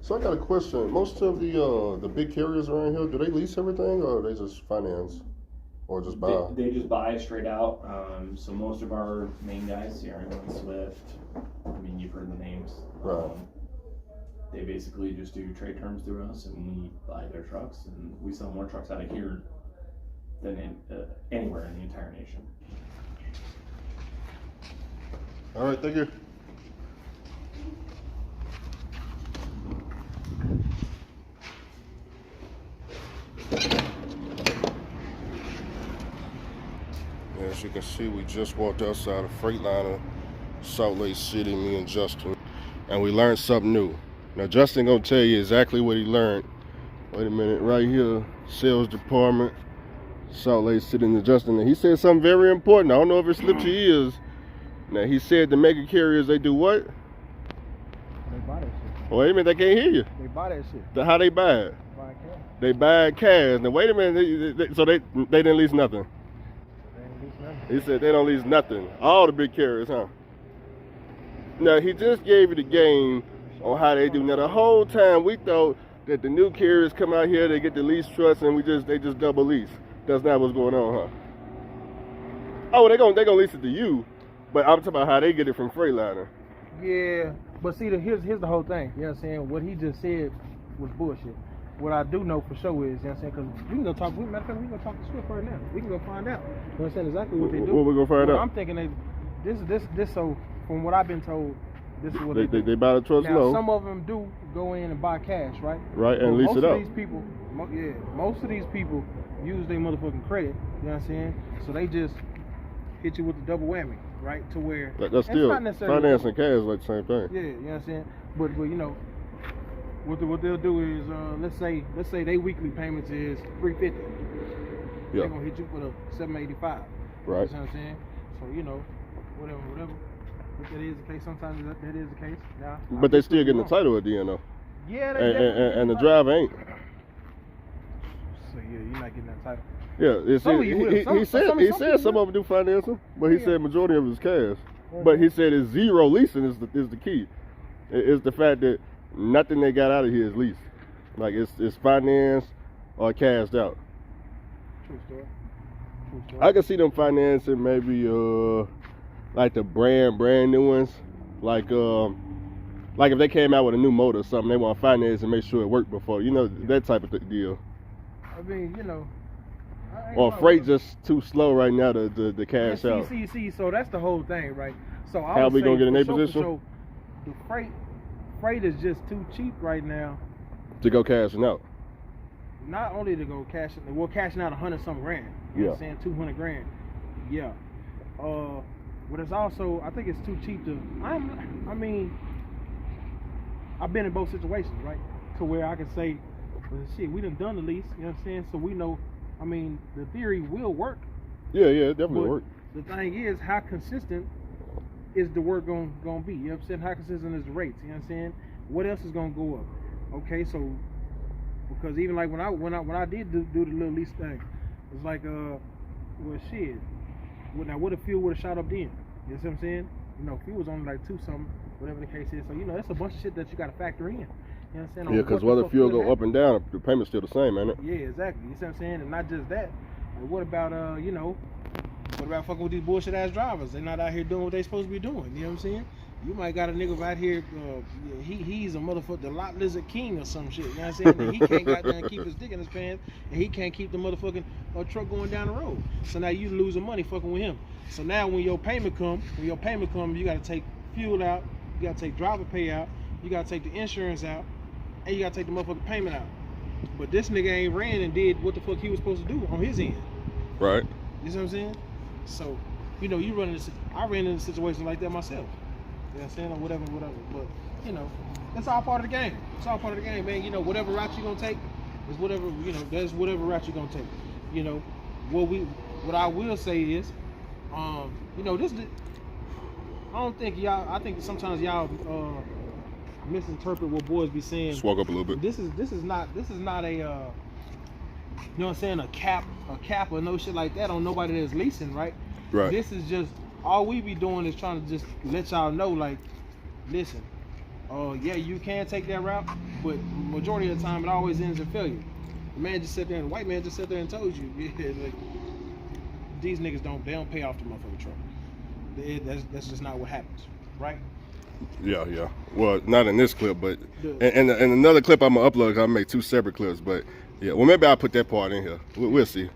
So I got a question. Most of the big carriers around here, do they lease everything or they just finance or just buy? They just buy straight out. So most of our main guys, Sierra and Swift, I mean, you've heard the names. Right. They basically just do trade terms through us, and we buy their trucks, and we sell more trucks out of here than anywhere in the entire nation. All right, thank you. As you can see, we just walked outside of Freightliner, Salt Lake City, me and Justin, and we learned something new. Now, Justin gonna tell you exactly what he learned. Wait a minute, right here, sales department, Salt Lake City, and Justin. And he said something very important. I don't know if it slipped your ears. Now, he said the mega carriers, they do what? They buy that shit. Wait a minute, they can't hear you. They buy that shit. How they buy it? Buy cash. They buy cash. Now, wait a minute, so they didn't lease nothing. They ain't lease nothing. He said they don't lease nothing. All the big carriers, huh? Now, he just gave you the game on how they do. Now, the whole time we thought that the new carriers come out here, they get the lease trusts, and they just double lease. That's not what's going on, huh? Oh, they gonna lease it to you, but I'm talking about how they get it from Freightliner. Yeah, but see, here's the whole thing. You know what I'm saying? What he just said was bullshit. What I do know for sure is, you know what I'm saying? Because we can go talk. Matter of fact, we can go talk to Swift right now. We can go find out. You know what I'm saying? Exactly what they do. What we gonna find out? I'm thinking this. So from what I've been told, this is what they do. They buy the trucks now, low. some of them do go in and buy cash, right? Right, and lease it out. Most of these people use their motherfucking credit. You know what I'm saying? So they just hit you with the double whammy, right? To where that's still financing cash like the same thing. Yeah, you know what I'm saying? But you know, what they'll do is let's say their weekly payments is $350. Yeah. They're gonna hit you for the $785. Right. You know what I'm saying? So you know, whatever. If that is the case, sometimes that is the case. Now, but they still getting the title at the end though. Yeah, and the driver ain't. So yeah, you're not getting that title. Yeah, he said some of them do financing, but he said majority of it is cash. But he said it's zero leasing is the key. It's the fact that nothing they got out of here is leased. Like it's financed or cashed out. True story. I can see them financing maybe like the brand new ones. Like if they came out with a new motor or something, they want to finance and make sure it worked before. You know, that type of deal. I mean, you know. Or freight just too slow right now to cash out. See, so that's the whole thing, right? So how we gonna get in their position? So the freight is just too cheap right now to go cashing out. Not only to go cashing out 100-some grand. You know what I'm saying? 200 grand. Yeah. But it's also, I think it's too cheap to. I mean, I've been in both situations, right? To where I can say, well, shit, we done the lease. You know what I'm saying? So we know. I mean, the theory will work. Yeah, it definitely work. The thing is, how consistent is the work gonna be? You know what I'm saying? How consistent is the rates? You know what I'm saying? What else is gonna go up? Okay, so because even like when I did do the little lease thing, it's like well shit. Now what if fuel would have shot up then? You know what I'm saying? You know, fuel was only like 2 something, whatever the case is. So you know, that's a bunch of shit that you got to factor in. You know what I'm saying? Yeah, because whether fuel go up and down, the payment's still the same, ain't it? Yeah, exactly. You see what I'm saying? And not just that. Like, what about what about fucking with these bullshit ass drivers? They're not out here doing what they supposed to be doing. You know what I'm saying? You might got a nigga out here. He's a motherfucker, the lot lizard king or some shit. You know what I'm saying? And he can't goddamn keep his dick in his pants, and he can't keep the motherfucking truck going down the road. So now you losing money fucking with him. So now when your payment come, you got to take fuel out, you got to take driver pay out, you got to take the insurance out, and you got to take the motherfucking payment out. But this nigga ain't ran and did what the fuck he was supposed to do on his end. Right. You see what I'm saying? So, you know, I ran into a situation like that myself. You know what I'm saying? Or whatever. But, you know, that's all part of the game. It's all part of the game, man. You know, whatever route you're going to take is whatever, you know, that's whatever route you're going to take. You know, what I will say is, you know, I think sometimes y'all misinterpret what boys be saying. Just walk up a little bit. This is not a, you know what I'm saying, a cap or no shit like that on nobody that's leasing, right? Right. This is just, all we be doing is trying to just let y'all know, like, listen, yeah, you can take that route, but majority of the time it always ends in failure. The man just sat there, and the white man just sat there and told you, yeah, like, these niggas don't pay off the motherfucking truck. That's just not what happens, right? Yeah, yeah. Well, not in this clip, but and another clip I'm gonna upload. 'Cause I make 2 separate clips, but yeah. Well, maybe I'll put that part in here. We'll see.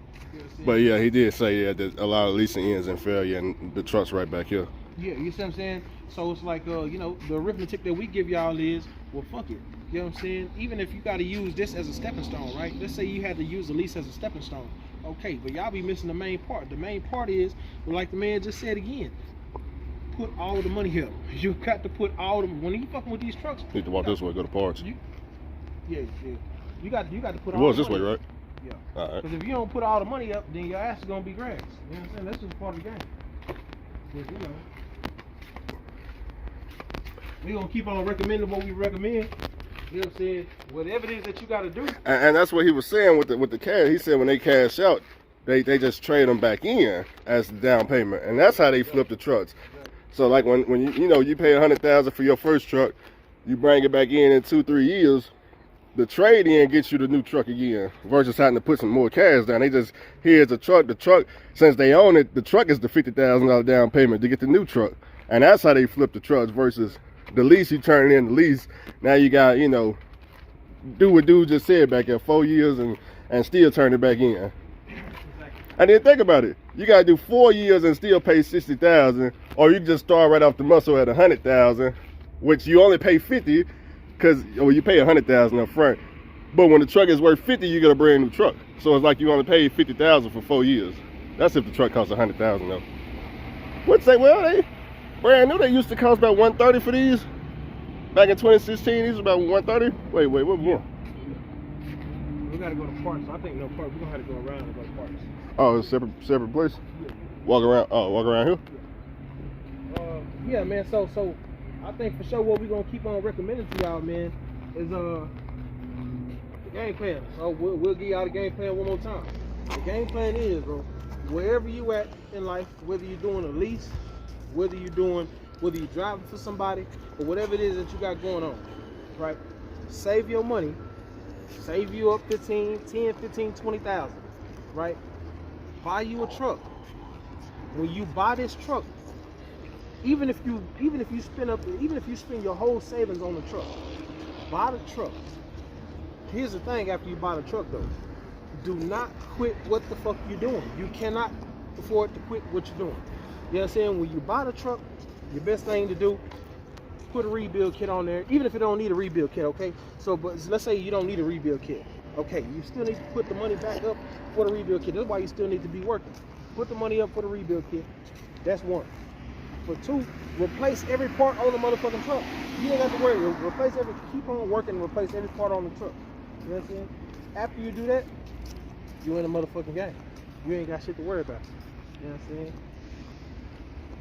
But yeah, he did say that a lot of leasing ends in failure, and the truck's right back here. Yeah, you see what I'm saying? So it's like, you know, the arithmetic that we give y'all is, well, fuck it. You know what I'm saying? Even if you got to use this as a stepping stone, right? Let's say you had to use the lease as a stepping stone. Okay, but y'all be missing the main part. The main part is, well, like the man just said again, put all the money up. You got to put all the, when you fucking with these trucks. You need to walk this way, go to parts. Yeah. You got to put all It was the this money way, up. right? Yeah. All right. Because if you don't put all the money up, then your ass is going to be grass. You know what I'm saying? That's just part of the game. But, you know, we're going to keep on recommending what we recommend. You know what I'm saying? Whatever it is that you got to do. And that's what he was saying with the cash. He said when they cash out, they just trade them back in as the down payment, and that's how they flip the trucks. So like when you pay $100,000 for your first truck, you bring it back in 2-3 years. The trade in gets you the new truck again versus having to put some more cash down. They just, here's the truck. The truck, since they own it, the truck is the $50,000 down payment to get the new truck, and that's how they flip the trucks versus the lease. You turn in the lease. Now you got, do what dude just said back there, 4 years and still turn it back in. And then think about it. You gotta do 4 years and still pay $60,000, or you just start right off the muscle at $100,000, which you only pay $50,000 because you pay $100,000 up front. But when the truck is worth $50,000, you get a brand new truck. So it's like you only paid $50,000 for 4 years. That's if the truck costs $100,000 though. Would say, well, they brand new. They used to cost about $130 for these. Back in 2016, these was about $130. Wait, what more? We gotta go to parts. I think no parts. We're gonna have to go around and go to parts. Oh, it's a separate place. Yeah. Walk around here. Yeah, man. So I think for sure what we're gonna keep on recommending to y'all, man, is the game plan. So we'll give y'all the game plan one more time. The game plan is, bro, wherever you at in life, whether you're doing a lease, whether you're driving for somebody, or whatever it is that you got going on, right? Save your money. Save you up 10, 15, 20,000, right? Buy you a truck. When you buy this truck, even if you spend your whole savings on the truck, buy the truck. Here's the thing: after you buy the truck, though, do not quit what the fuck you're doing. You cannot afford to quit what you're doing. You know what I'm saying? When you buy the truck, your best thing to do, put a rebuild kit on there, even if you don't need a rebuild kit, okay? So, but let's say you don't need a rebuild kit. Okay, you still need to put the money back up for the rebuild kit. That's why you still need to be working. Put the money up for the rebuild kit. That's one. For two, replace every part on the motherfucking truck. You ain't got to worry. Keep on working and replace every part on the truck. You know what I'm saying? After you do that, you in the motherfucking game. You ain't got shit to worry about. You know what I'm saying?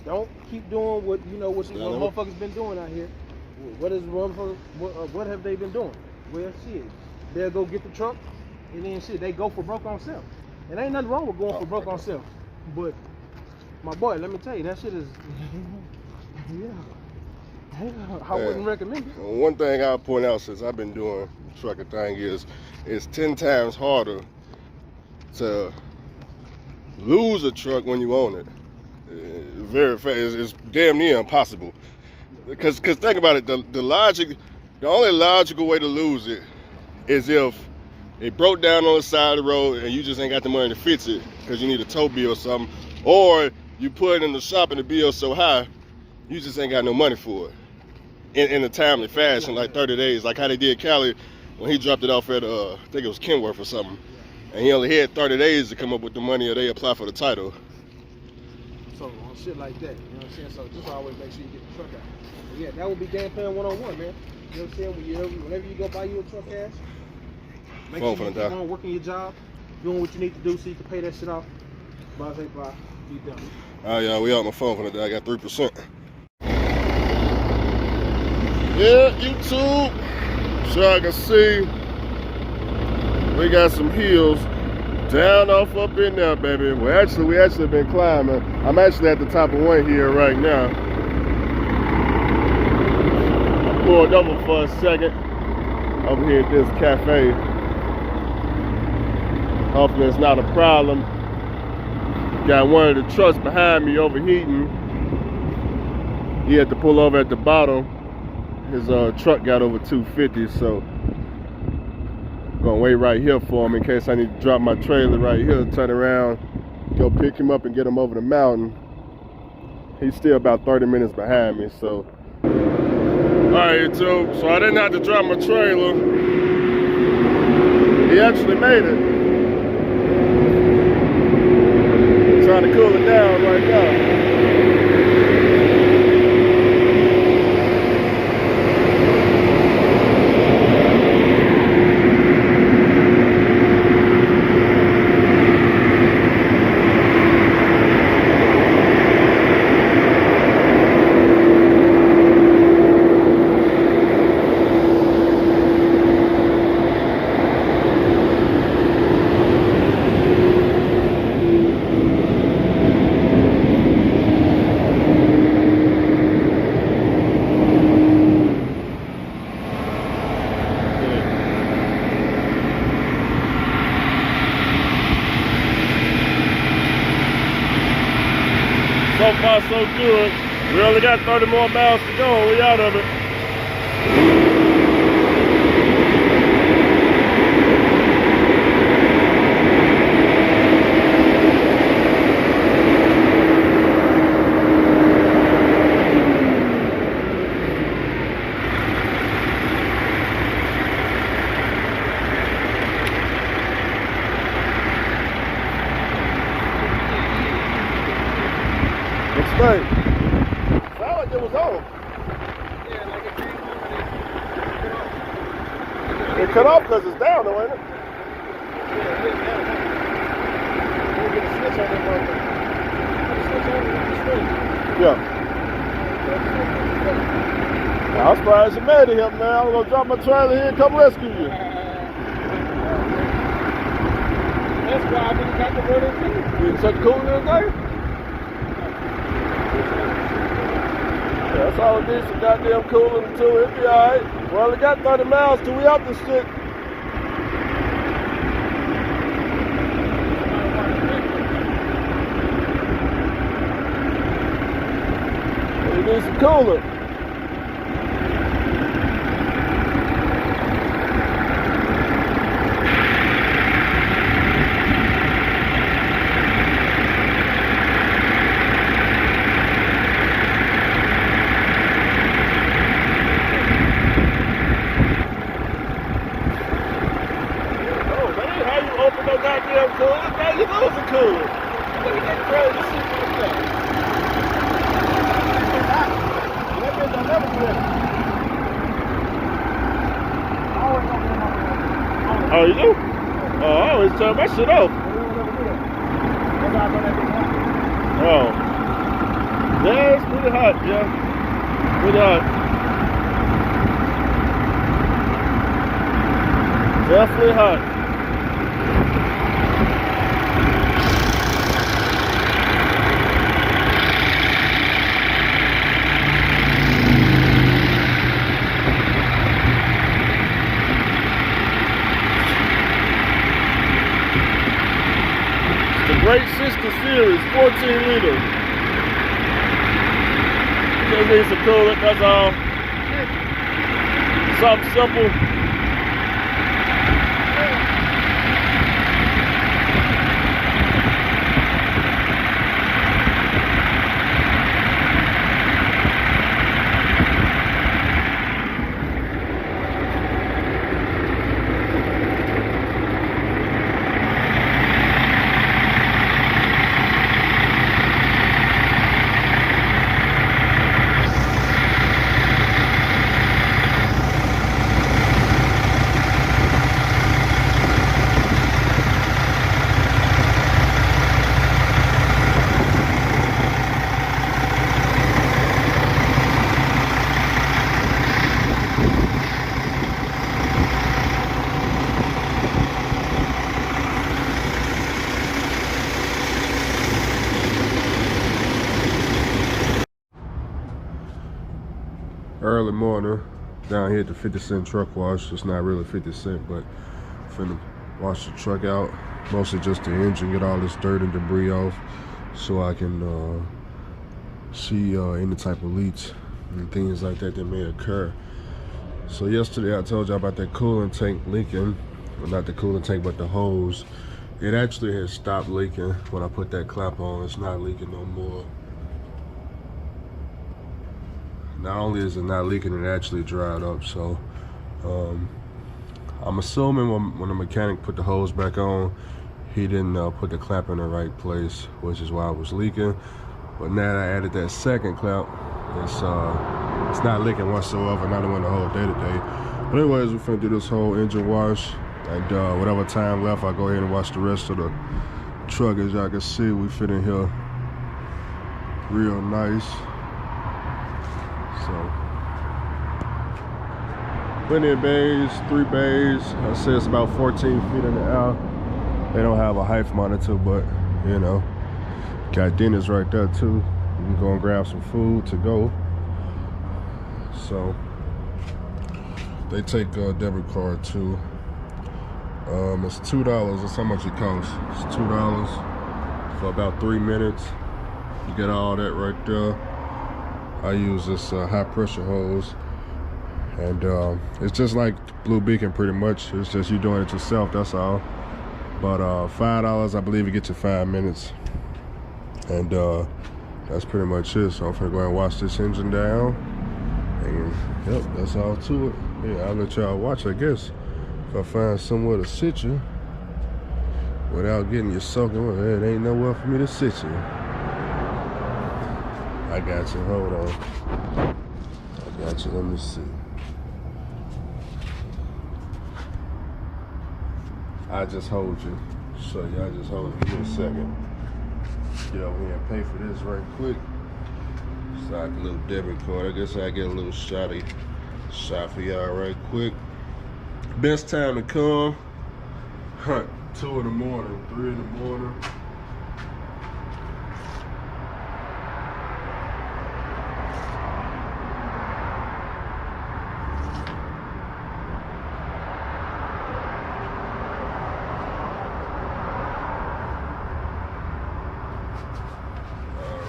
Don't keep doing what motherfuckers been doing out here. What have they been doing? Well, shit, they'll go get the truck, and then shit, they go for broke on self. And ain't nothing wrong with going for broke on self. But my boy, let me tell you, that shit is, I wouldn't recommend it. One thing I'll point out since I've been doing the trucker thing is it's 10 times harder to lose a truck when you own it. Very fast. It's damn near impossible. Because think about it, the only logical way to lose it is if it broke down on the side of the road and you just ain't got the money to fix it because you need a tow bill or something, or you put it in the shop and the bill's so high, you just ain't got no money for it in a timely fashion, like 30 days, like how they did Cali when he dropped it off at, I think it was Kenworth or something, and he only had 30 days to come up with the money or they apply for the title. So on shit like that, you know what I'm saying? So just always make sure you get the truck out. But yeah, that would be game plan 101, man. You know what I'm saying? Whenever you go buy you a truck cash, make sure you keep on working your job, doing what you need to do so you can pay that shit off. Bye, be done. Oh yeah, we out my phone for the day. I got 3%. Yeah, YouTube. So I can see we got some hills down off up in there, baby. We actually been climbing. I'm actually at the top of one here right now. I pulled over for a second. over here at this cafe. Hopefully it's not a problem. Got one of the trucks behind me overheating. He had to pull over at the bottom. His truck got over 250, so I'm gonna wait right here for him in case I need to drop my trailer right here, turn around, go pick him up and get him over the mountain. He's still about 30 minutes behind me, so. Alright, YouTube, so I didn't have to drop my trailer. He actually made it. Trying to cool it down right now. So far, so good. We only got 30 more miles to go and we out of it. Sound like it was on. Yeah, like it came on and It cut off because it's down though, ain't it? yeah, we'll get a switch on that motherfucker. Switch on the switch. Yeah. I'm surprised you made it here, man. I'm gonna drop my trailer here and come rescue you. That's why I really got the word in too. You check the coolant today? That's all it needs, some goddamn coolant too. It'll be alright. We only got 30 miles till we out this shit. We need some coolant. Open no goddamn coolant, now you losing coolant. Look at that crazy shit like that. That bitch will never do that. Oh, you do? Oh, I always turn my shit off. Oh. Yeah, it's pretty hot, yeah. Pretty hot. Definitely hot. Great Sister Series, 14 liter. Just need some coolant, that's all. Something simple. Early morning, down here at the 50-cent truck wash. It's not really 50 cents, but finna wash the truck out. Mostly just the engine, get all this dirt and debris off so I can see any type of leaks and things like that that may occur. So yesterday I told you about that coolant tank leaking. Well, not the coolant tank, but the hose. It actually had stopped leaking when I put that clap on. It's not leaking no more. Not only is it not leaking, it actually dried up. So I'm assuming when the mechanic put the hose back on, he didn't put the clap in the right place, which is why it was leaking. But now that I added that second clap, it's not leaking whatsoever. Not doing the whole day today. But anyways, we're finna do this whole engine wash, and whatever time left, I'll go ahead and wash the rest of the truck. As y'all can see, we fit in here real nice. So plenty of bays, 3 bays. I say it's about 14 feet in the air. They don't have a height monitor, but you know, got dinners right there too. You can go and grab some food to go. So they take a debit card too. It's $2. That's how much it costs. It's $2 for about 3 minutes. You get all that right there. I use this high pressure hose, and it's just like Blue Beacon pretty much. It's just you doing it yourself, that's all. But $5, I believe it gets you 5 minutes, and that's pretty much it. So I'm gonna go ahead and wash this engine down, and yep, that's all to it. Yeah, I'll let y'all watch, I guess, if I find somewhere to sit you without getting you soaking. Well, it ain't nowhere for me to sit you. I got you, hold on. I got you, let me see. I just hold you. So y'all just hold it for a second. Get over here and pay for this right quick. It's like a little debit card. I guess I get a little shot for y'all right quick. Best time to come. 2 in the morning, 3 in the morning.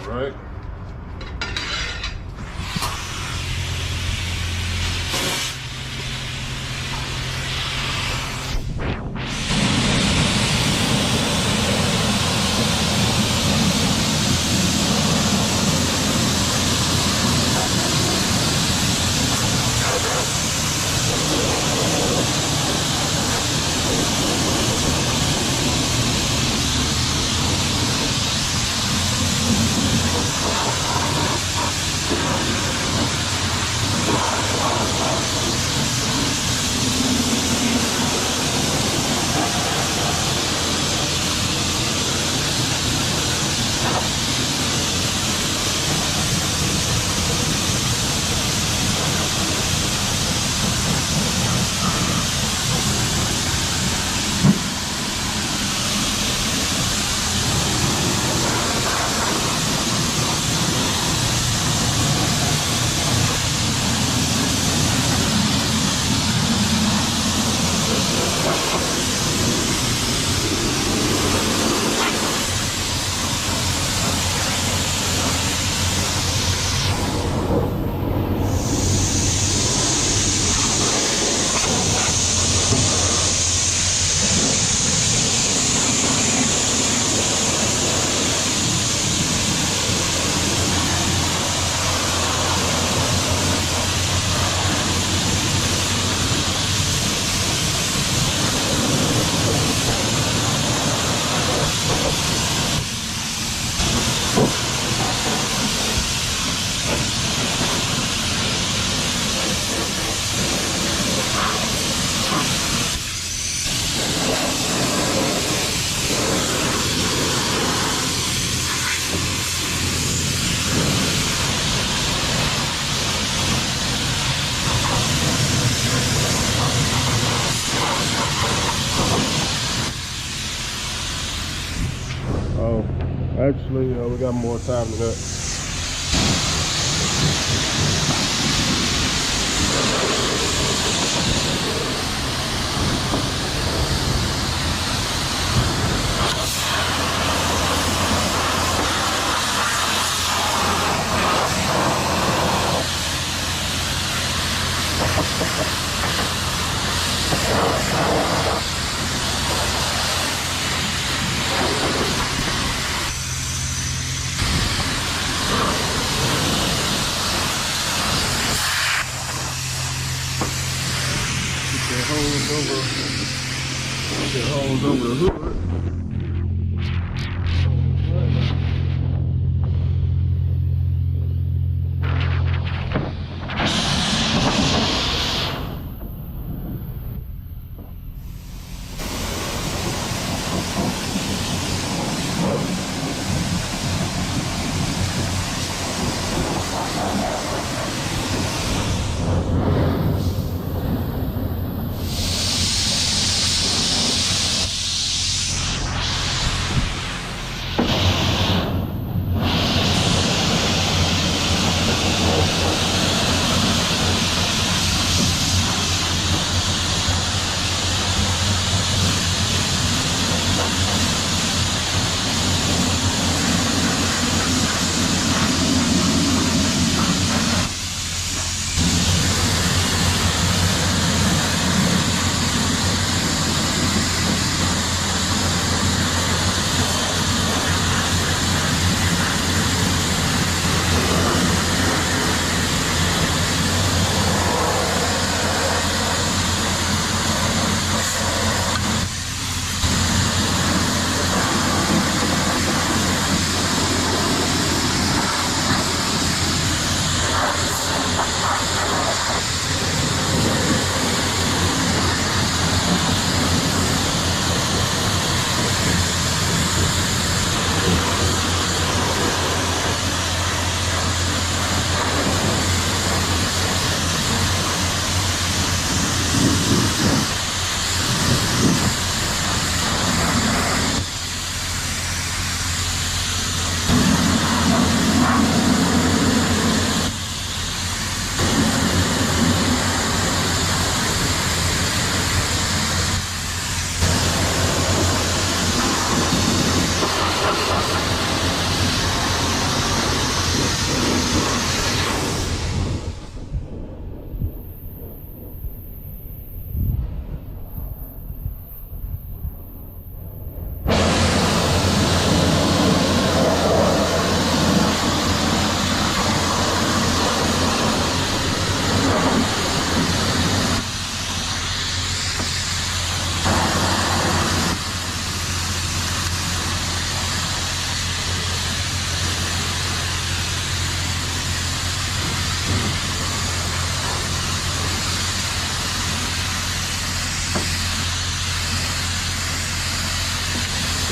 Right. Actually, we got more time than that. That hose over the hood.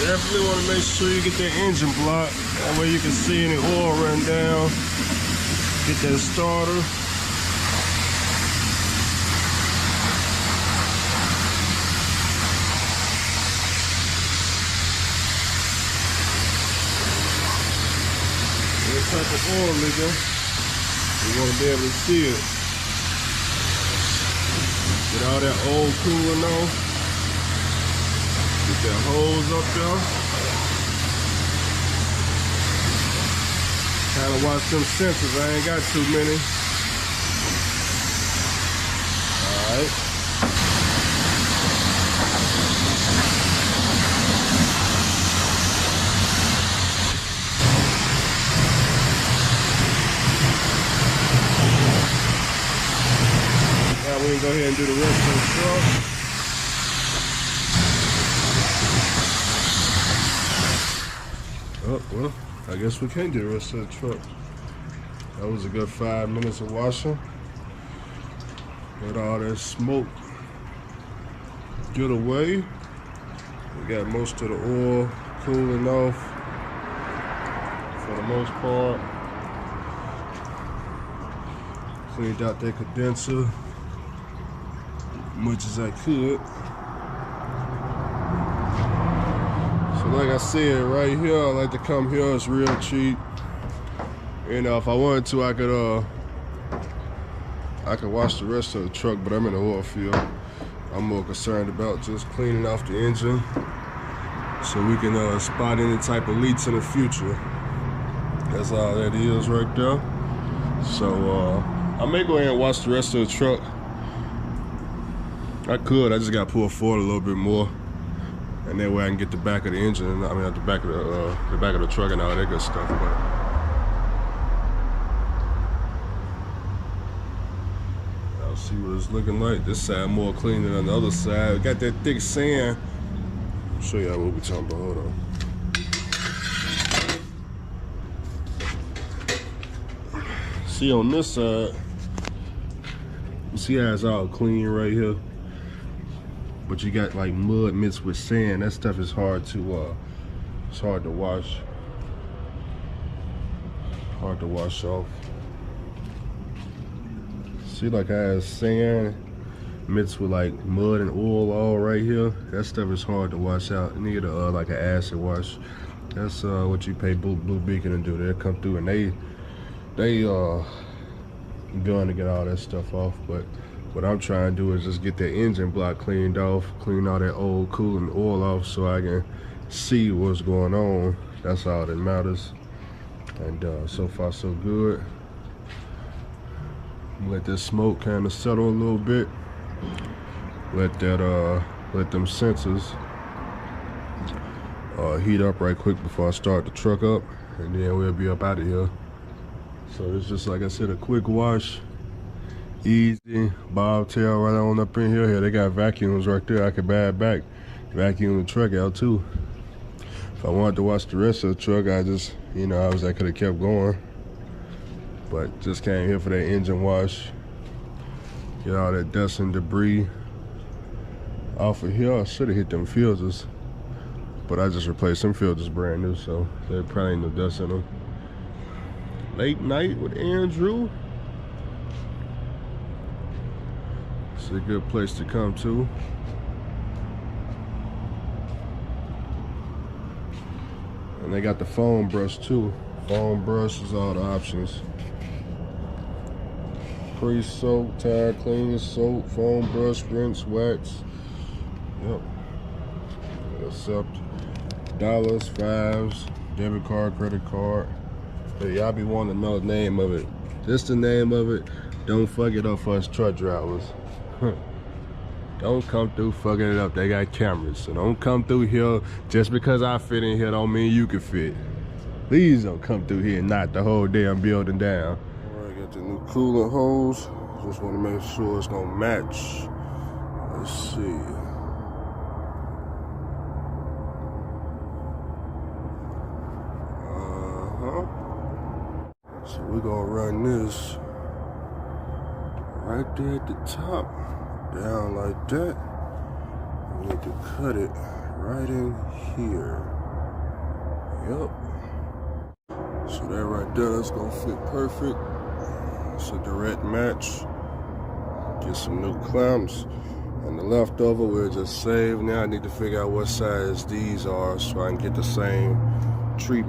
Definitely want to make sure you get that engine block. That way you can see any oil run down. Get that starter. Any type of oil leaking, you want to be able to see it. Get all that old coolant off. Get that hose up there. Kind of watch them sensors. I ain't got too many. Alright. Now we can go ahead and do the rest of the truck. Oh, well, I guess we can do the rest of the truck. That was a good 5 minutes of washing. Let all that smoke get away. We got most of the oil cooling off for the most part. Cleaned out that condenser as much as I could. Like I said, right here, I like to come here. It's real cheap. You know, if I wanted to, I could wash the rest of the truck, but I'm in the oil field. I'm more concerned about just cleaning off the engine so we can spot any type of leaks in the future. That's all that is right there. So I may go ahead and wash the rest of the truck. I could. I just got to pull forward a little bit more. And that way I can get the back of the engine, I mean the back of the truck and all that good stuff. But I'll see See what it's looking like. This side more clean than the other side. Got that thick sand. I'll show y'all what we talking about. Hold on. See on this side, you see how it's all clean right here, but you got like mud mixed with sand. That stuff is hard to wash. Hard to wash off. See, like I have sand mixed with like mud and oil all right here. That stuff is hard to wash out. You need like an acid wash. That's what you pay Blue Beacon to do. They'll come through and they going to get all that stuff off. But what I'm trying to do is just get that engine block cleaned off, clean all that old coolant oil off so I can see what's going on. That's all that matters. And so far so good. Let this smoke kind of settle a little bit. Let them sensors heat up right quick before I start the truck up, and then we'll be up out of here. So it's just, like I said, a quick wash, easy, bobtail right on up in here. They got vacuums right there. I could buy it back, vacuum the truck out too. If I wanted to wash the rest of the truck, I just, I could have kept going. But just came here for that engine wash. Get all that dust and debris off of here. I should have hit them filters, but I just replaced them filters brand new, so there probably ain't no dust in them. Late night with Andrew. It's a good place to come to. And they got the foam brush too. Foam brush is all the options. Pre-soak, tire clean, soap, foam brush, rinse, wax. Yep. Accept dollars, fives, debit card, credit card. Hey, y'all be wanting to know the name of it. Just the name of it. Don't fuck it up for us truck drivers. Don't come through fucking it up. They got cameras, so don't come through here. Just because I fit in here don't mean you can fit. Please don't come through here and knock the whole damn building down. All right, got the new coolant hose. Just want to make sure it's gonna match. Let's see. So we're gonna run this right there at the top, down like that. We need to cut it right in here. Yep. So that right there, that's gonna fit perfect. It's a direct match. Get some new clamps. And the leftover we'll just save. Now I need to figure out what size these are so I can get the same treatment.